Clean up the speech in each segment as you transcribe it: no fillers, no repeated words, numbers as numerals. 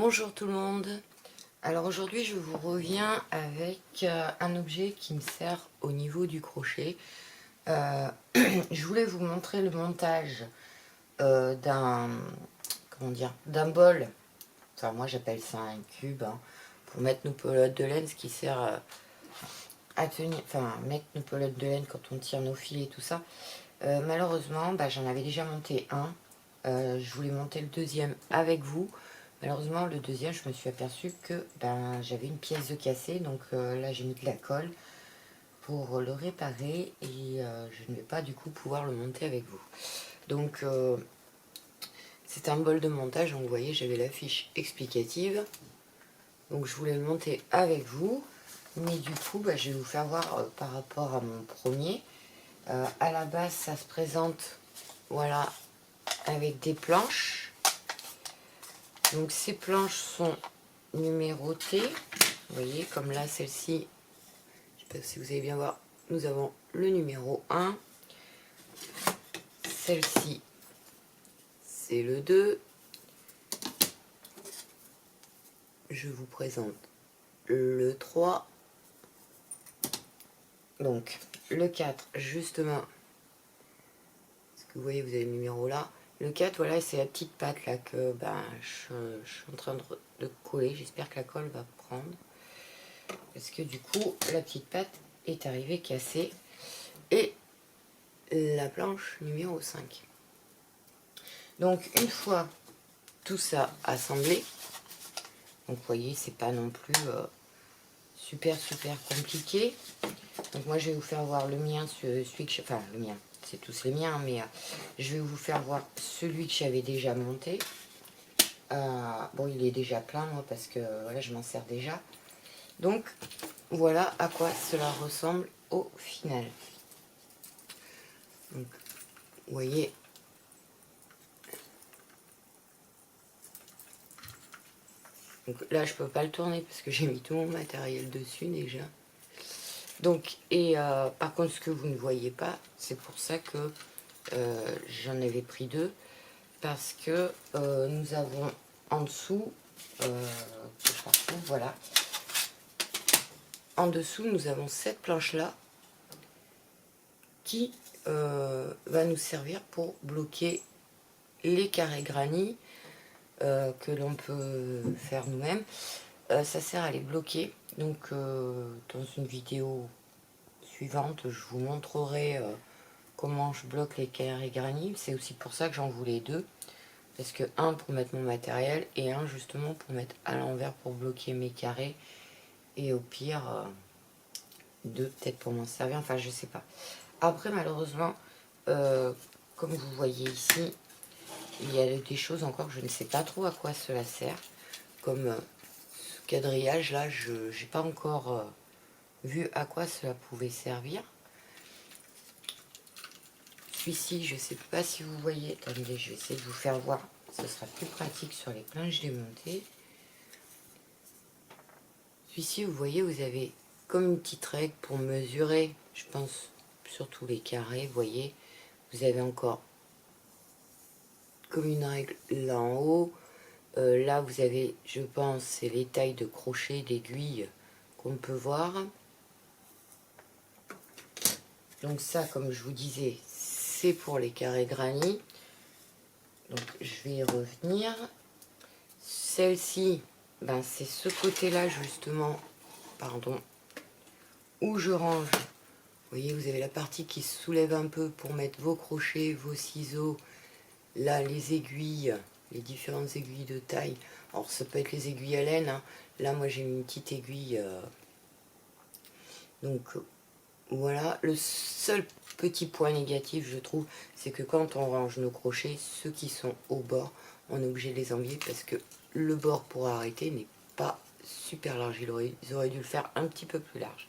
Bonjour tout le monde. Alors aujourd'hui je vous reviens avec un objet qui me sert au niveau du crochet. Je voulais vous montrer le montage d'un bol. Enfin moi j'appelle ça un cube, hein, pour mettre nos pelotes de laine, ce qui sert à tenir, enfin mettre nos pelotes de laine quand on tire nos fils et tout ça. Malheureusement j'en avais déjà monté un. Je voulais monter le deuxième avec vous. Malheureusement, le deuxième, je me suis aperçue que j'avais une pièce de cassée. Donc là, j'ai mis de la colle pour le réparer. Et je ne vais pas du coup pouvoir le monter avec vous. Donc, c'est un bol de montage. Donc, vous voyez, j'avais la fiche explicative. Donc, je voulais le monter avec vous. Mais du coup, je vais vous faire voir par rapport à mon premier. À la base, ça se présente, voilà, avec des planches. Donc ces planches sont numérotées, vous voyez, comme là celle-ci, je ne sais pas si vous allez bien voir, nous avons le numéro 1, celle-ci c'est le 2, je vous présente le 3, donc le 4 justement, parce que vous voyez vous avez le numéro là, le 4 voilà c'est la petite patte là que je suis en train de coller, j'espère que la colle va prendre. Parce que du coup, la petite patte est arrivée cassée. Et la planche numéro 5. Donc, une fois tout ça assemblé, donc vous voyez, c'est pas non plus super compliqué. Donc, moi, je vais vous faire voir le mien, celui que enfin, le mien, c'est tous les miens, mais je vais vous faire voir celui que j'avais déjà monté. Bon, il est déjà plein, moi, parce que voilà, je m'en sers déjà. Donc, voilà à quoi cela ressemble au final. Donc, vous voyez, donc là je peux pas le tourner parce que j'ai mis tout mon matériel dessus déjà. Donc, et par contre ce que vous ne voyez pas, c'est pour ça que j'en avais pris deux, parce que nous avons en dessous, voilà, en dessous nous avons cette planche là qui va nous servir pour bloquer les carrés granit que l'on peut faire nous-mêmes. Ça sert à les bloquer. Donc dans une vidéo suivante, je vous montrerai comment je bloque les carrés granit. C'est aussi pour ça que j'en voulais deux. Parce que un pour mettre mon matériel et un justement pour mettre à l'envers pour bloquer mes carrés. Et au pire, deux peut-être pour m'en servir. Enfin, je sais pas. Après, malheureusement, comme vous voyez ici, il y a des choses encore que je ne sais pas trop à quoi cela sert. Comme ce quadrillage là, je n'ai pas encore vu à quoi cela pouvait servir. Celui-ci, je ne sais pas si vous voyez. Attendez, je vais essayer de vous faire voir. Ce sera plus pratique sur les planches démontées. Celui-ci, vous voyez, vous avez comme une petite règle pour mesurer, je pense, surtout les carrés. Vous voyez, vous avez encore comme une règle là en haut. Là, vous avez, je pense, c'est les tailles de crochet, d'aiguilles qu'on peut voir. Donc ça, comme je vous disais, c'est pour les carrés granit. Donc je vais y revenir. Celle-ci, c'est ce côté-là justement, pardon, où je range. Vous voyez, vous avez la partie qui se soulève un peu pour mettre vos crochets, vos ciseaux. Là, les aiguilles, les différentes aiguilles de taille. Alors ça peut être les aiguilles à laine, hein. Là, moi j'ai une petite aiguille. Donc voilà, le seul petit point négatif, je trouve, c'est que quand on range nos crochets, ceux qui sont au bord, on est obligé de les enlever parce que le bord pour arrêter n'est pas super large. Ils auraient dû le faire un petit peu plus large.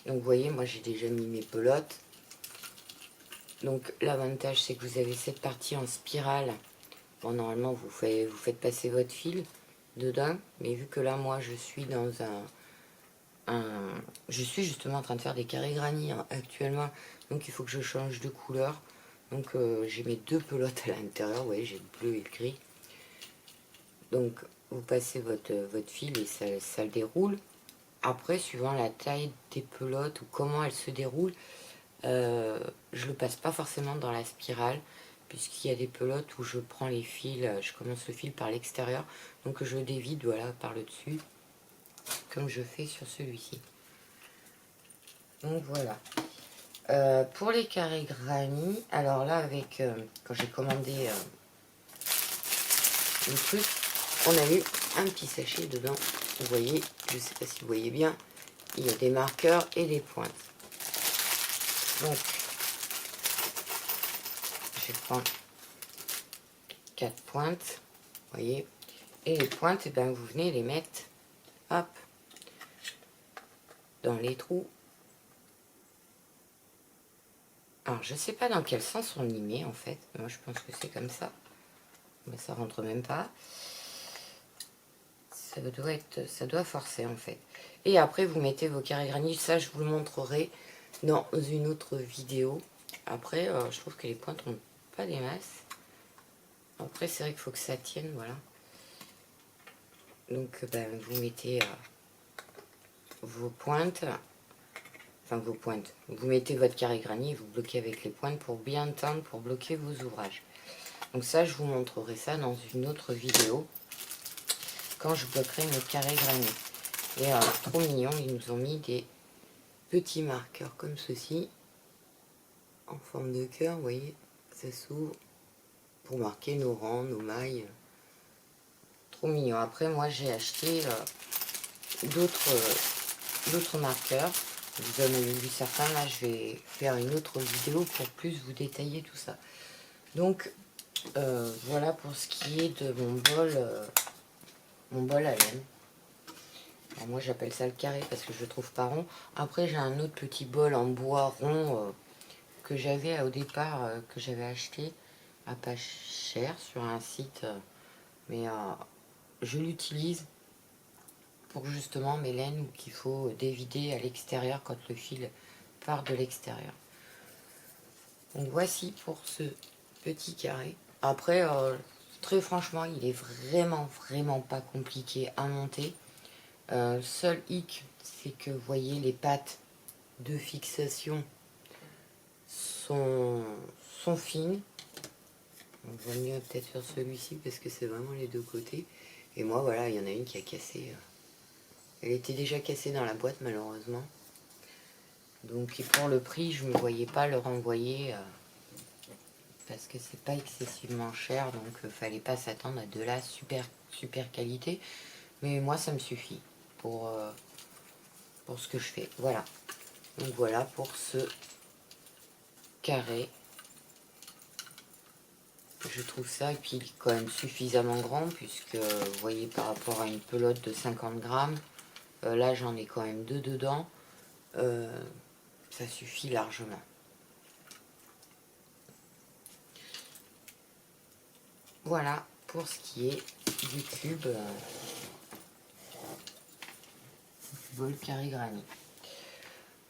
Donc vous voyez, moi j'ai déjà mis mes pelotes. Donc l'avantage, c'est que vous avez cette partie en spirale. Bon, normalement, vous faites passer votre fil dedans. Mais vu que là, moi, je suis dans je suis justement en train de faire des carrés granit actuellement, donc il faut que je change de couleur. Donc j'ai mes deux pelotes à l'intérieur, vous voyez, j'ai le bleu et le gris. Donc vous passez votre fil et ça le déroule. Après, suivant la taille des pelotes ou comment elles se déroulent, je le passe pas forcément dans la spirale, puisqu'il y a des pelotes où je prends les fils, je commence le fil par l'extérieur, donc je dévide voilà par le dessus, comme je fais sur celui-ci. Donc voilà. Pour les carrés granny, alors là avec quand j'ai commandé le truc, on a eu un petit sachet dedans. Vous voyez, je sais pas si vous voyez bien, il y a des marqueurs et des pointes. Donc je vais prendre 4 pointes, vous voyez, et les pointes, et ben vous venez les mettre, hop, dans les trous. Alors je sais pas dans quel sens on y met en fait, moi je pense que c'est comme ça, mais ça rentre même pas. Ça doit forcer en fait. Et après vous mettez vos carrés granit, ça je vous le montrerai dans une autre vidéo. Après je trouve que les pointes ont pas des masses. Après c'est vrai qu'il faut que ça tienne, voilà. Donc ben, vous mettez vos pointes, enfin vos pointes, vous mettez votre carré granit, vous bloquez avec les pointes pour bien teindre, pour bloquer vos ouvrages. Donc ça je vous montrerai ça dans une autre vidéo, quand je bloquerai mes carrés granit. Et trop mignon, ils nous ont mis des petits marqueurs comme ceci, en forme de cœur, vous voyez, ça s'ouvre pour marquer nos rangs, nos mailles. Trop mignon. Après, moi, j'ai acheté d'autres marqueurs. Vous en avez vu certains, là, je vais faire une autre vidéo pour plus vous détailler tout ça. Donc, voilà pour ce qui est de mon bol à laine. Alors moi j'appelle ça le carré parce que je le trouve pas rond. Après j'ai un autre petit bol en bois rond que j'avais au départ, que j'avais acheté à pas cher sur un site. Mais je l'utilise pour justement mes laines qu'il faut dévider à l'extérieur quand le fil part de l'extérieur. Donc voici pour ce petit carré. Après, très franchement, il est vraiment pas compliqué à monter. Seul hic, c'est que vous voyez les pattes de fixation sont fines. On voit mieux peut-être sur celui-ci parce que c'est vraiment les deux côtés. Et moi voilà, il y en a une qui a cassé. Elle était déjà cassée dans la boîte malheureusement. Donc et pour le prix, je ne me voyais pas le renvoyer parce que c'est pas excessivement cher. Donc fallait pas s'attendre à de la super qualité. Mais moi ça me suffit pour ce que je fais. Voilà. Donc voilà pour ce carré. Je trouve ça, et puis quand même suffisamment grand, puisque vous voyez par rapport à une pelote de 50 grammes, là j'en ai quand même deux dedans, ça suffit largement. Voilà pour ce qui est du cube bol carré granit.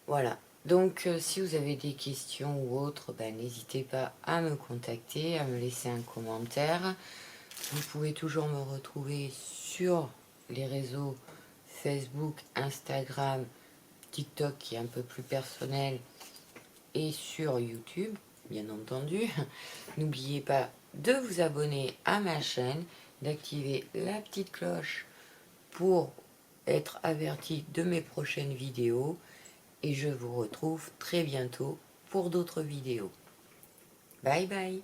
Voilà. Donc, si vous avez des questions ou autres, ben, n'hésitez pas à me contacter, à me laisser un commentaire. Vous pouvez toujours me retrouver sur les réseaux Facebook, Instagram, TikTok qui est un peu plus personnel et sur YouTube, bien entendu. N'oubliez pas de vous abonner à ma chaîne, d'activer la petite cloche pour être averti de mes prochaines vidéos. Et je vous retrouve très bientôt pour d'autres vidéos. Bye bye!